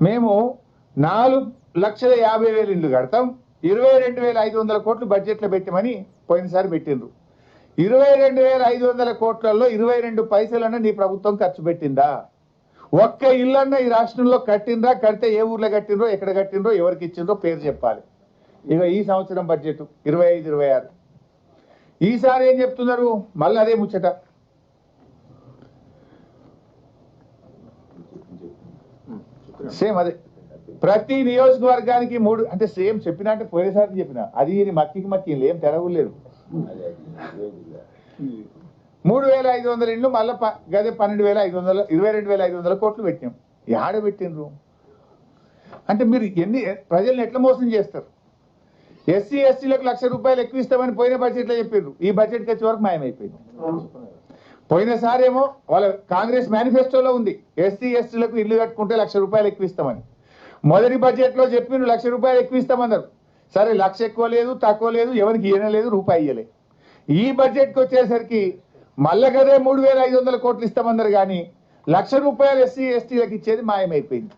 మేము 4,50,000 ఇల్లు కడతాం, 22,500 కోట్లు బడ్జెట్లో పెట్టమని పోయినసారి పెట్టిండ్రు. 22,500 కోట్లలో 22 పైసలన్నా నీ ప్రభుత్వం ఖర్చు పెట్టిందా? ఒక్క ఇల్లన్నా ఈ రాష్ట్రంలో కట్టిండ్రా? కడితే ఏ ఊర్లో కట్టిండ్రో, ఎక్కడ కట్టిండ్రో, ఎవరికి ఇచ్చిండ్రో పేరు చెప్పాలి. ఇక ఈ సంవత్సరం బడ్జెట్ 25-26 ఈసారి ఏం చెప్తున్నారు? మళ్ళీ అదే ముచ్చట. సేమ్ అదే, ప్రతి నియోజకవర్గానికి 3 అంటే సేమ్ చెప్పినా, అంటే పోయినసారి చెప్పిన అది మక్కి ఏం తెరవలేదు. 3,500 ఇండ్లు మళ్ళీ గదే 12,500 22,500 కోట్లు పెట్టాం. ఆడ పెట్టిండ్రు అంటే మీరు ప్రజల్ని ఎట్లా మోసం చేస్తారు? ఎస్సీ ఎస్టీలకు ₹1,00,000 ఎక్కువ ఇస్తామని పోయిన బడ్జెట్లో చెప్పారు, ఈ బడ్జెట్కి వచ్చే వరకు మాయమైపోయింది. పోయినసారి ఏమో వాళ్ళ కాంగ్రెస్ మేనిఫెస్టోలో ఉంది, ఎస్సీ ఎస్టీలకు ఇల్లు కట్టుకుంటే ₹1,00,000 ఎక్కువ ఇస్తామని. మొదటి బడ్జెట్లో చెప్పిండ్రు ₹1,00,000 ఎక్కువ ఇస్తామన్నారు. సరే, 1,00,000 ఎక్కువ లేదు, తక్కువ లేదు, ఎవరికి ఇవ్వలేదు, రూపాయి ఇయ్యలే. ఈ బడ్జెట్కి వచ్చేసరికి మళ్ళా కదే 3,500 కోట్లు ఇస్తామన్నారు, కానీ ₹1,00,000 ఎస్సీ ఎస్టీలకు ఇచ్చేది మాయమైపోయింది.